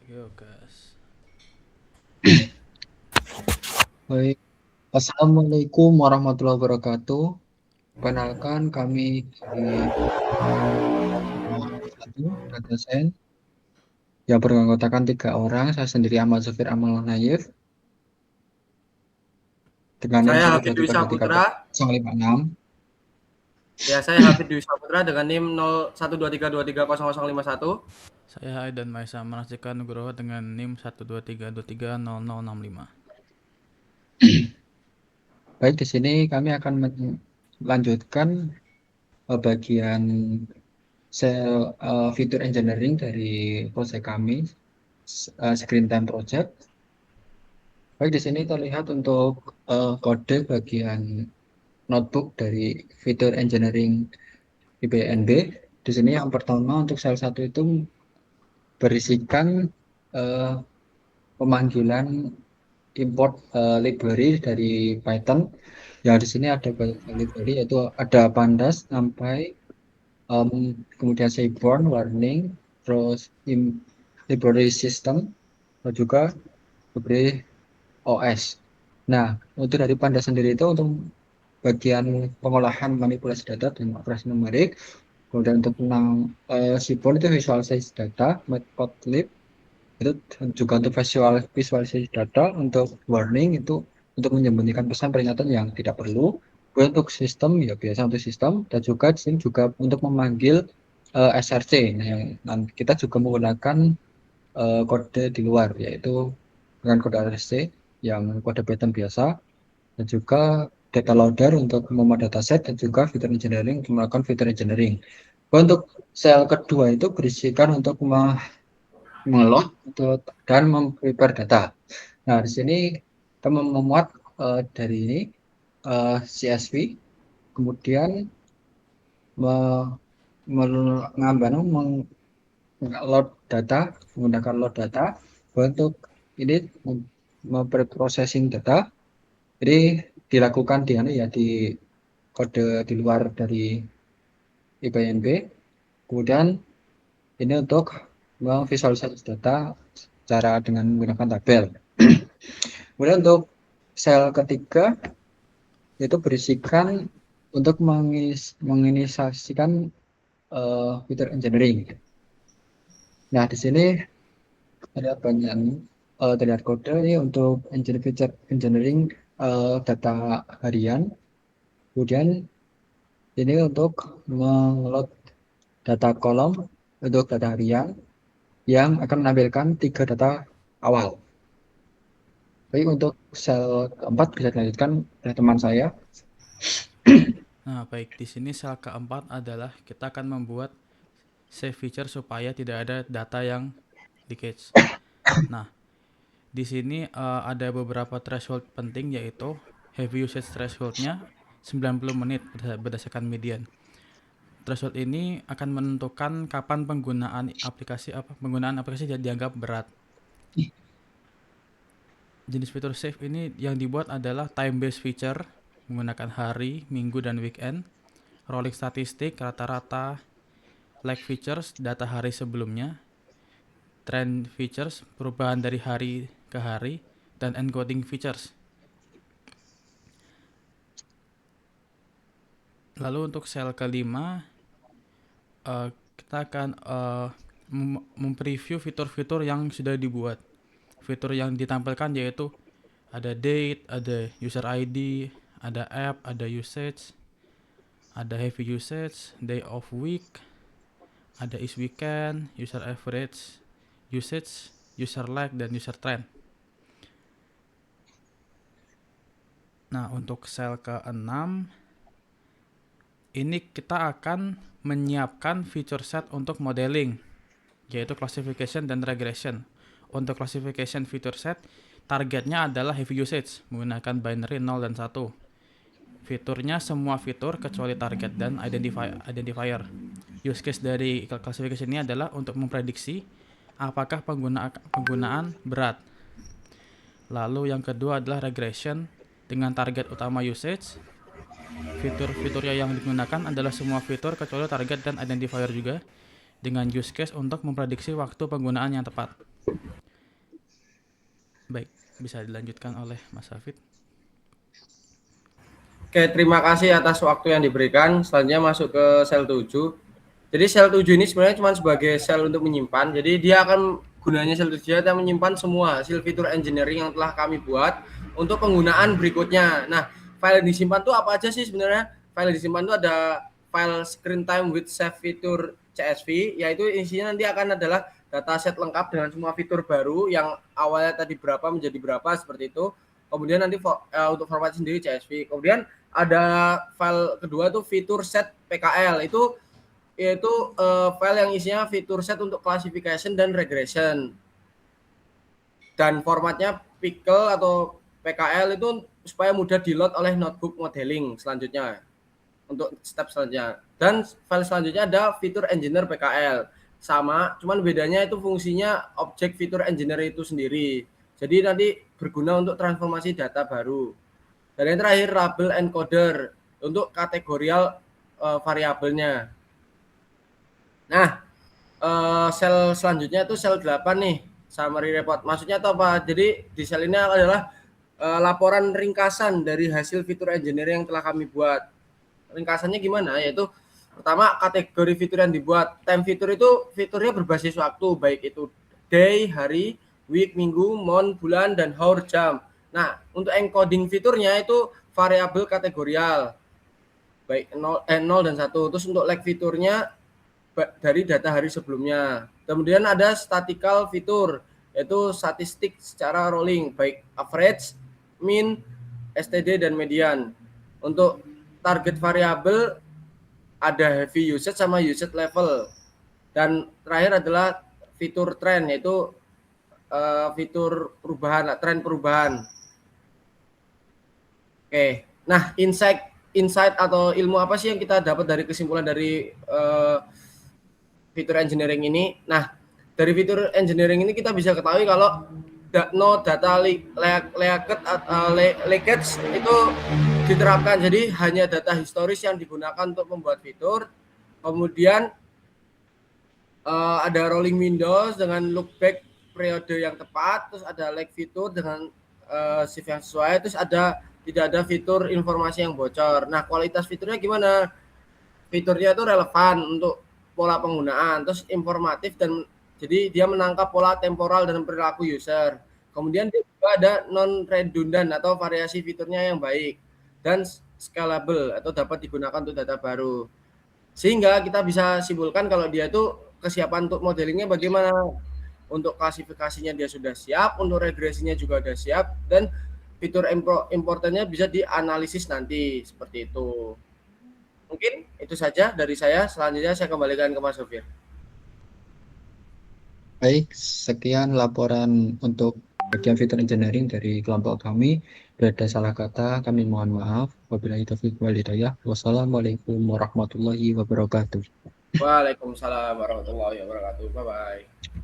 Yo gas. Baik, Assalamualaikum warahmatullahi wabarakatuh. Perkenalkan kami dari satu Data Science yang beranggotakan 3 orang. Saya sendiri Ahmad Zufir Amal Nayef dengan NIM Saya satu Hafid dua Dwi tiga dua tiga Saputra. 056. Ya, saya Hafid Dwi Saputra dengan NIM 0123230051. Saya Aidan Maisa Manasika Nugroho dengan NIM 123230065. Baik, di sini kami akan melanjutkan bagian fitur engineering dari proyek kami, Screen Time Project. Baik, di sini terlihat untuk kode bagian notebook dari fitur engineering IPNB. Di sini yang pertama untuk salah satu itu berisikan eh, pemanggilan import library dari Python. Ya, di sini ada banyak library, yaitu ada Pandas sampai em, kemudian Seaborn, Warning, terus library system, dan juga library OS. Nah, untuk dari Pandas sendiri itu untuk bagian pengolahan manipulasi data dan operasi numerik. Kemudian untuk tentang Seaborn itu visualisasi data, Matplotlib itu juga untuk visualisasi data. Untuk warning itu untuk menyembunyikan pesan peringatan yang tidak perlu. Kemudian untuk sistem ya biasa untuk sistem, dan juga di sini juga untuk memanggil SRC. Nah, kita juga menggunakan kode di luar, yaitu dengan kode RSC yang kode Python biasa, dan juga data loader untuk membuat dataset, dan juga fitur engineering untuk melakukan fitur engineering. Untuk sel kedua itu berisikan untuk mengelola dan memprepare data. Nah, di sini kita memuat dari ini CSV, kemudian mengambil load data, menggunakan load data untuk ini memprocessing data. Jadi dilakukan di kode di luar dari IPNB. Kemudian ini untuk memvisualisasi data cara dengan menggunakan tabel. Kemudian untuk sel ketiga itu berisikan untuk menginisiasikan fitur engineering. Nah, di sini ada banyak terlihat kode ini untuk fitur engineering data harian. Kemudian ini untuk mengelola data kolom untuk data harian yang akan menampilkan 3 data awal. Baik, untuk sel keempat bisa dilanjutkan oleh teman saya. Nah, baik, di sini sel keempat adalah kita akan membuat save feature supaya tidak ada data yang leakage. Nah, di sini ada beberapa threshold penting, yaitu heavy usage thresholdnya 90 menit berdasarkan median. Threshold ini akan menentukan kapan penggunaan aplikasi dianggap berat. Jenis fitur save ini yang dibuat adalah time based feature menggunakan hari, minggu, dan weekend, rolling statistik, rata-rata, lag features, data hari sebelumnya, trend features, perubahan dari hari ke hari, dan encoding features. Lalu untuk sel kelima, kita akan mempreview fitur-fitur yang sudah dibuat. Fitur yang ditampilkan yaitu ada date, ada user ID, ada app, ada usage, ada heavy usage, day of week, ada is weekend, user average, usage, user lag, dan user trend. Nah, untuk sel ke-6 ini kita akan menyiapkan feature set untuk modeling, yaitu classification dan regression. Untuk classification feature set, targetnya adalah heavy usage menggunakan binary 0 dan 1. Fiturnya semua fitur kecuali target dan identifier. Use case dari classification ini adalah untuk memprediksi apakah penggunaan berat. Lalu yang kedua adalah regression dengan target utama usage. Fitur-fiturnya yang digunakan adalah semua fitur kecuali target dan identifier juga, dengan use case untuk memprediksi waktu penggunaan yang tepat. Baik, bisa dilanjutkan oleh Mas Hafid. Oke, terima kasih atas waktu yang diberikan. Selanjutnya masuk ke sel 7. Jadi sel 7 ini sebenarnya cuma sebagai sel untuk menyimpan. Jadi dia akan gunanya sel 7 adalah menyimpan semua hasil fitur engineering yang telah kami buat untuk penggunaan berikutnya. Nah, file yang disimpan itu apa aja sih sebenarnya? File yang disimpan itu ada file screen time with save fitur CSV, yaitu isinya nanti akan adalah dataset lengkap dengan semua fitur baru yang awalnya tadi berapa menjadi berapa seperti itu. Kemudian nanti untuk format sendiri CSV. Kemudian ada file kedua tuh fitur set PKL, itu yaitu file yang isinya fitur set untuk classification dan regression, dan formatnya pickle atau PKL itu supaya mudah di load oleh notebook modeling selanjutnya untuk step selanjutnya. Dan file selanjutnya ada fitur engineer PKL, sama cuman bedanya itu fungsinya objek fitur engineer itu sendiri, jadi nanti berguna untuk transformasi data baru. Dan yang terakhir label encoder untuk kategorial variabelnya. Nah, sel selanjutnya itu sel 8 nih, summary report. Maksudnya itu apa? Jadi di sel ini adalah laporan ringkasan dari hasil fitur engineering yang telah kami buat. Ringkasannya gimana? Yaitu pertama, kategori fitur yang dibuat. Time fitur itu fiturnya berbasis waktu, baik itu day, hari, week, minggu, month, bulan, dan hour, jam. Nah, untuk encoding fiturnya itu variabel kategorial, baik 0 dan 1. Terus untuk lag fiturnya dari data hari sebelumnya. Kemudian ada statistical fitur, yaitu statistik secara rolling, baik average, mean, STD, dan median. Untuk target variabel ada heavy usage sama usage level. Dan terakhir adalah fitur trend, yaitu fitur perubahan, tren perubahan. Oke, nah insight atau ilmu apa sih yang kita dapat dari kesimpulan dari fitur engineering ini? Nah, dari fitur engineering ini kita bisa ketahui kalau no data leakage itu diterapkan. Jadi hanya data historis yang digunakan untuk membuat fitur. Kemudian ada rolling windows dengan look back periode yang tepat, terus ada lag fitur dengan shift yang sesuai, terus tidak ada fitur informasi yang bocor. Nah, kualitas fiturnya gimana? Fiturnya itu relevan untuk pola penggunaan, terus informatif, dan jadi dia menangkap pola temporal dan perilaku user. Kemudian dia juga ada non redundant atau variasi fiturnya yang baik dan scalable atau dapat digunakan untuk data baru. Sehingga kita bisa simpulkan kalau dia itu kesiapan untuk modelingnya bagaimana. Untuk klasifikasinya dia sudah siap, untuk regresinya juga sudah siap, dan fitur importantnya bisa dianalisis nanti, seperti itu. Mungkin itu saja dari saya. Selanjutnya saya kembalikan ke Mas Sofir. Baik, sekian laporan untuk bagian fitur engineering dari kelompok kami. Bila ada salah kata, kami mohon maaf. Wabillahi taufiq wal hidayah. Wassalamualaikum warahmatullahi wabarakatuh. Waalaikumsalam warahmatullahi wabarakatuh. Bye-bye.